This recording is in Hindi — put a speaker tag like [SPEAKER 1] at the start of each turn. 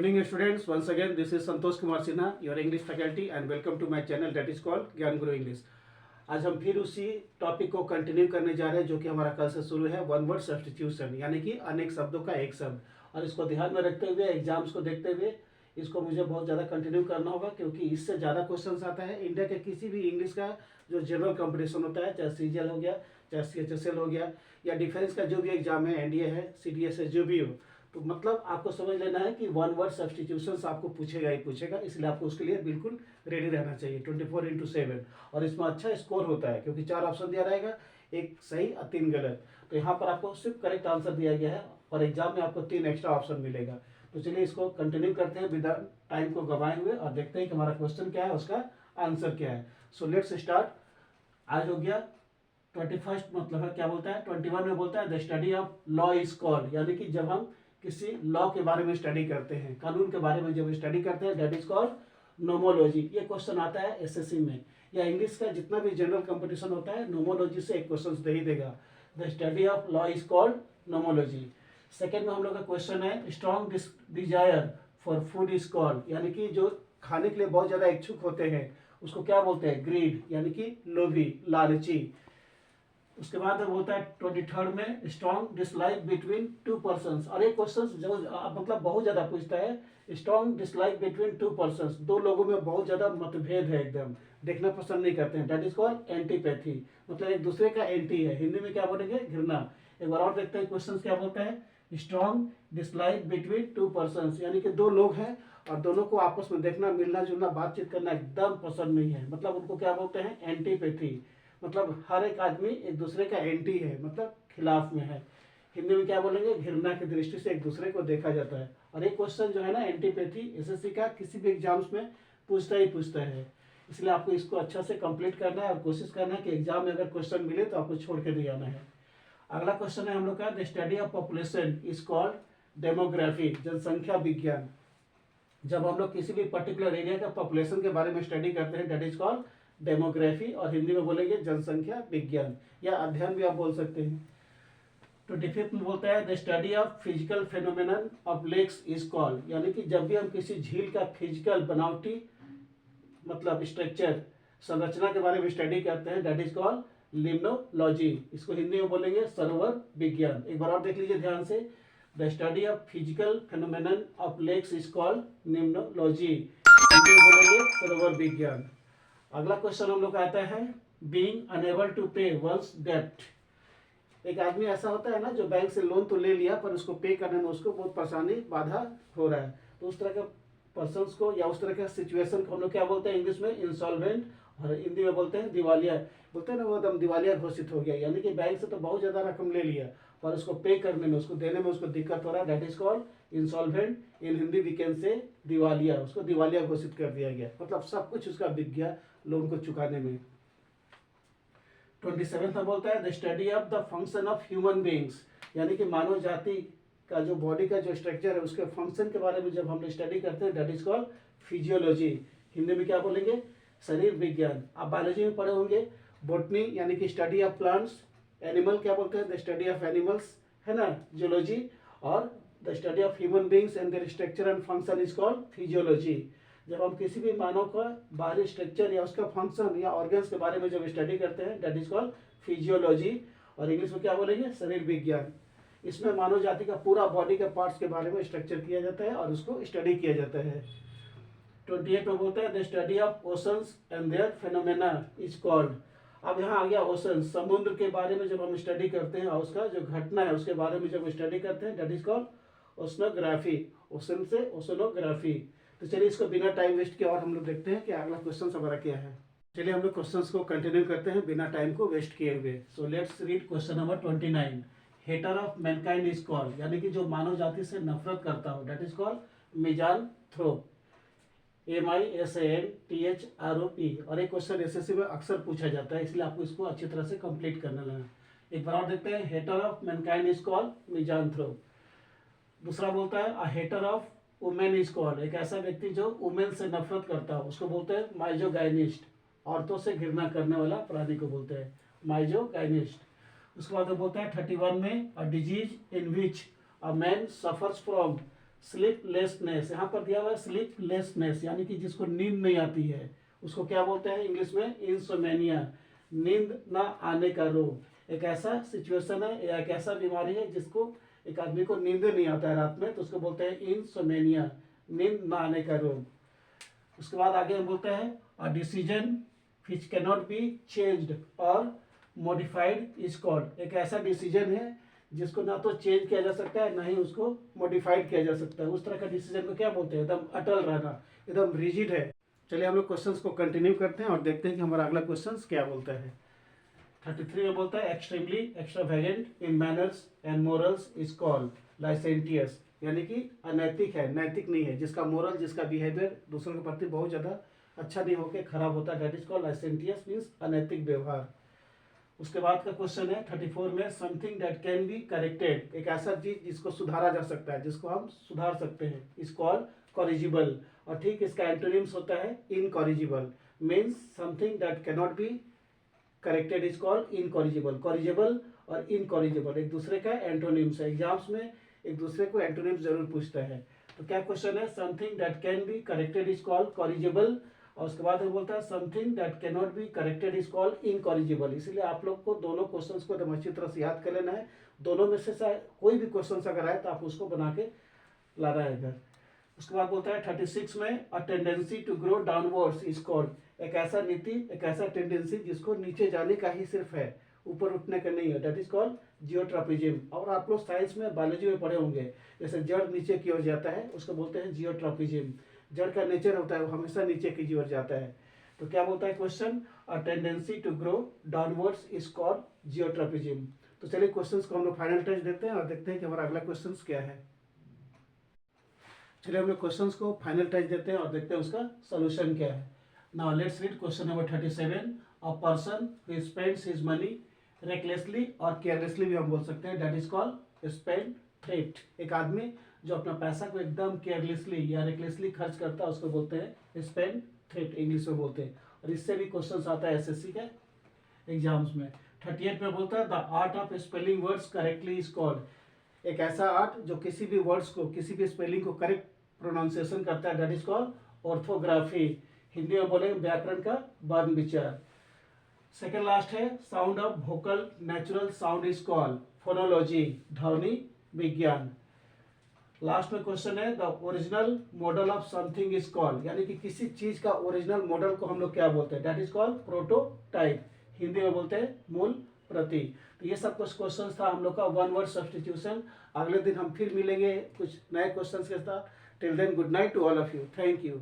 [SPEAKER 1] evening, students. Once again, this is Santosh Kumar Sinha, your English faculty, and welcome to my channel that is called ज्ञान गुरु इंग्लिश। आज हम फिर उसी टॉपिक को कंटिन्यू करने जा रहे हैं जो कि हमारा कल से शुरू है, वन वर्ड सब्स्टिट्यूशन, यानी कि अनेक शब्दों का एक शब्द। और इसको ध्यान में रखते हुए, एग्जाम्स को देखते हुए इसको मुझे बहुत ज़्यादा कंटिन्यू करना होगा, क्योंकि इससे ज़्यादा क्वेश्चन आता है। इंडिया के किसी भी इंग्लिश का जो जनरल कंपटीशन होता है, चाहे CGL हो गया, चाहे CHSL हो गया, या डिफेंस का जो भी एग्जाम है, NDA है, CDS है, जो भी हो, तो मतलब आपको समझ लेना है कि वन वर्ड सब्स्टिट्यूशन आपको पूछेगा ही पूछेगा, इसलिए आपको उसके लिए बिल्कुल रेडी रहना चाहिए 24/7। और इसमें अच्छा स्कोर होता है क्योंकि 4 ऑप्शन दिया रहेगा, एक सही और 3 गलत। तो यहाँ पर आपको सिर्फ करेक्ट आंसर दिया गया है और एग्जाम में आपको 3 एक्स्ट्रा ऑप्शन मिलेगा। तो चलिए इसको कंटिन्यू करते हैं बिना टाइम को गंवाए हुए और देखते हैं कि हमारा क्वेश्चन क्या है, उसका आंसर क्या है। So let's start. आज हो गया 21, मतलब है क्या बोलता है 21 में बोलता है the study of law is called, यानी कि जब हम किसी लॉ के बारे में स्टडी करते हैं, कानून के बारे में जब स्टडी करते हैं, दैट इज कॉल्ड नोमोलॉजी। ये क्वेश्चन आता है SSC में या इंग्लिश का जितना भी जनरल कंपटीशन होता है, नोमोलॉजी से एक क्वेश्चन दे ही देगा। The study of law is called nomology. Second में हम लोग का क्वेश्चन है strong desire for food is called, यानी कि जो खाने के लिए बहुत ज्यादा इच्छुक होते हैं उसको क्या बोलते हैं, ग्रीड, यानी कि लोभी, लालची। उसके बाद बोलता है 23rd में स्ट्रॉन्ग डिसलाइक बिटवीन 2 पर्सन्स। और एक क्वेश्चन जो मतलब बहुत ज्यादा पूछता है, स्ट्रॉन्ग डिसलाइक बिटवीन 2 पर्सन्स, दो लोगों में बहुत ज्यादा मतभेद है, एकदम देखना पसंद नहीं करते हैं, दैट इज कॉल्ड एंटीपैथी, मतलब एक दूसरे का एंटी है। हिंदी में क्या बोलेंगे, घृणा। एक बार और देखते हैं क्वेश्चन क्या बोलता है, स्ट्रॉन्ग डिसलाइक बिटवीन 2 पर्सन्स, यानी कि दो लोग हैं और दोनों को आपस में देखना, मिलना जुलना, बातचीत करना एकदम पसंद नहीं है, मतलब उनको क्या बोलते हैं, एंटीपैथी। मतलब हर एक आदमी एक दूसरे का एंटी है, मतलब खिलाफ में है। हिंदी में क्या बोलेंगे, घृणा की दृष्टि से एक दूसरे को देखा जाता है। और एक क्वेश्चन जो है ना एंटीपैथी, SSC का किसी भी एग्जाम्स में पूछता ही पूछता है, इसलिए आपको इसको अच्छा से कंप्लीट करना है और कोशिश करना है कि एग्जाम में अगर क्वेश्चन मिले तो आपको छोड़ के नहीं आना है। अगला क्वेश्चन है हम लोग का, the study of population is called demography, जनसंख्या विज्ञान। जब हम लोग किसी भी पर्टिकुलर एरिया का पॉपुलेशन के बारे में स्टडी करते हैं, दैट इज कॉल्ड डेमोग्राफी, और हिंदी में बोलेंगे जनसंख्या विज्ञान या अध्ययन भी आप बोल सकते हैं। 25th में बोलता है the study of physical phenomenon of lakes is called, यानी कि जब भी हम किसी झील का फिजिकल बनावटी मतलब स्ट्रक्चर, संरचना के बारे में स्टडी करते हैं, दैट इज कॉल्ड लिम्नोलॉजी। इसको हिंदी में बोलेंगे सरोवर विज्ञान। एक बार और देख लीजिए ध्यान से, the study of physical phenomenon of lakes is called limnology, Hindi में बोलेंगे सरोवर विज्ञान। अगला क्वेश्चन हम लोग आता है बीइंग अनेबल टू पे वंस डेब्ट। एक आदमी ऐसा होता है ना जो बैंक से लोन तो ले लिया पर उसको पे करने में उसको बहुत परेशानी, बाधा हो रहा है, तो उस तरह के पर्सन्स को या उस तरह के सिचुएशन को हम लोग क्या बोलते हैं इंग्लिश में, इंसॉल्वेंट, और हिंदी में बोलते हैं दिवालिया। बोलते हैं ना वो एकदम दिवालिया घोषित हो गया, यानी कि बैंक से तो बहुत ज्यादा रकम ले लिया पर उसको पे करने में, उसको देने में उसको दिक्कत हो रहा है, that is called insolvent. In Hindi we can say दिवालिया, उसको दिवालिया घोषित कर दिया गया, मतलब सब कुछ उसका बिक गया लोन को चुकाने में। 27th में बोलता है the study of the function of human beings, यानी कि मानव जाति का जो बॉडी का जो स्ट्रक्चर है उसके फंक्शन के बारे में जब हम स्टडी करते हैं, that is called physiology. Hindi में क्या बोलेंगे, शरीर विज्ञान। आप बायोलॉजी में पढ़े होंगे बोटनी, यानी कि स्टडी ऑफ प्लांट्स। एनिमल क्या बोलते हैं, द स्टडी ऑफ एनिमल्स, है ना, जूलॉजी। और the study of human beings and there structure and function is called physiology. जब हम किसी भी मानव का बाहरी स्ट्रक्चर या उसका फंक्शन या ऑर्गन्स के बारे में जब स्टडी करते हैं, दैट इज कॉल्ड फिजियोलॉजी, और इंग्लिश में क्या बोलेंगे, शरीर विज्ञान। इसमें मानव जाति का पूरा बॉडी के पार्ट्स के बारे में स्ट्रक्चर किया जाता है और उसको स्टडी किया जाता है। 28 में बोलता है the study of oceans and their phenomena is called. अब यहाँ आ गया ओशन, समुद्र के बारे में जब हम स्टडी करते हैं और उसका जो घटना है उसके बारे में जब स्टडी करते हैं, that is called oceanography, ocean से ओशनोग्राफी। तो चलिए इसको बिना टाइम वेस्ट किए और हम लोग देखते हैं कि अगला क्वेश्चन हमारा क्या है। चलिए हम लोग क्वेश्चंस को कंटिन्यू करते हैं बिना टाइम को वेस्ट किए हुए। So let's read question number 29। Hater of mankind is called, यानी कि जो मानव जाति से नफरत करता हो, that is called misanthrope, MISANTHROP। और एक क्वेश्चन SSC में अक्सर पूछा जाता है, इसलिए आपको इसको अच्छी तरह से कंप्लीट करना लगा। एक बार और देखते हैं, hater of mankind is called misanthrope. दूसरा बोलता है a hater of women is called, एक ऐसा व्यक्ति जो वुमेन से नफरत करता हो उसको बोलते हैं माइजोगाइनिस्ट, औरतों से घृणा करने वाला प्राणी को बोलते हैं माइजोगाइनिस्ट। उसके बाद वो बोलता है 31 में a disease in which a man suffers from sleeplessness, यहाँ पर दिया हुआ है स्लीपलेसनेस, यानी कि जिसको नींद नहीं आती है उसको क्या बोलते हैं इंग्लिश में? इंसोमेनिया, नींद ना आने का रोग। एक ऐसा सिचुएशन है या एक ऐसा बीमारी है जिसको एक आदमी को नींद नहीं आता है रात में, तो उसको बोलते हैं इंसोमेनिया, नींद ना आने का रोग। उसके बाद आगे हम बोलते हैं a decision which cannot be changed और मॉडिफाइड इज कॉल्ड। एक ऐसा डिसीजन है जिसको ना तो चेंज किया जा सकता है ना ही उसको मॉडिफाइड किया जा सकता है। उस तरह का डिसीजन को क्या बोलते हैं? एकदम अटल रहना, एकदम रिजिड है। चलिए हम लोग क्वेश्चंस को कंटिन्यू करते हैं और देखते हैं कि हमारा अगला क्वेश्चन क्या बोलता है। 33 में बोलता है extremely extravagant in manners and morals is called licentious, यानी कि अनैतिक है, नैतिक नहीं है, जिसका मोरल, जिसका बिहेवियर दूसरों के प्रति बहुत ज़्यादा अच्छा नहीं होकर खराब होता है, दैट इज कॉल्ड लाइसेंटियस, मीन्स अनैतिक व्यवहार। उसके बाद का क्वेश्चन है 34 में something that can be corrected, एक ऐसा चीज जिसको सुधारा जा सकता है, जिसको हम सुधार सकते हैं, इज कॉल्ड कॉरिजिबल। और ठीक इसका एंटोनिम्स होता है incorrigible, means something that can not be corrected is called incorrigible. Corrigible और इनकॉरिजिबल एक दूसरे का एंटोनिम्स है, एग्जाम्स में एक दूसरे को एंटोनिम्स जरूर पूछता है। तो क्या क्वेश्चन है? Something that can be corrected is called corrigible, और उसके बाद वो बोलता है something that can not be corrected is called incorrigible. इसलिए आप लोग को दोनों क्वेश्चंस को एकदम अच्छी तरह से याद कर लेना है। दोनों में से कोई भी क्वेश्चन अगर आए तो आप उसको बना के लाना है घर। उसके बाद बोलता है 36 में a tendency to grow downwards is called, एक ऐसा नीति, एक ऐसा टेंडेंसी जिसको नीचे जाने का ही सिर्फ है, ऊपर उठने का नहीं है, दैट इज कॉल्ड जियोट्रॉपिज्म। और आप लोग साइंस में बायोलॉजी में पढ़े होंगे, जैसे जड़ नीचे की ओर जाता है उसको बोलते हैं जियोट्रॉपिज्म। जड़ का नेचर होता है वो हमेशा नीचे की ओर जाता है। तो क्या बोलता है question? A tendency to grow downwards is called geotropism. तो चलिए क्वेश्चंस को हम लोग फाइनल टच देते हैं और देखते हैं कि हमारा अगला क्वेश्चन क्या है। चलिए हम लोग क्वेश्चंस को फाइनल टच देते हैं और देखते हैं उसका सोल्यूशन क्या है। Now let's read question number 37। A person who spends his money recklessly और केयरलेसली भी हम बोल सकते हैं, that is called spend thrift. एक आदमी जो अपना पैसा को एकदम केयरलेसली या रेकलेसली खर्च करता है उसको बोलते हैं स्पेंड थ्रिफ्ट, इंग्लिश में बोलते हैं। और इससे भी क्वेश्चन आता है एसएससी के एग्जाम्स में। 38 में बोलता है the art of spelling words correctly is called, एक ऐसा आर्ट जो किसी भी वर्ड्स को, किसी भी स्पेलिंग को करेक्ट प्रोनाउंसिएशन करता है, that is called orthography. Hindi में बोले व्याकरण का वर्ण विचार। सेकेंड लास्ट है sound of vocal natural sound is called phonology, ध्वनि विज्ञान। लास्ट में क्वेश्चन है the original model of something is called, यानी कि किसी चीज का ओरिजिनल मॉडल को हम लोग क्या बोलते हैं, that is called prototype, Hindi में बोलते हैं मूल प्रति। तो ये सब कुछ क्वेश्चन था हम लोग का वन वर्ड सब्स्टिट्यूशन। अगले दिन हम फिर मिलेंगे कुछ नए क्वेश्चन के साथ। Till then good night to all of you, thank you.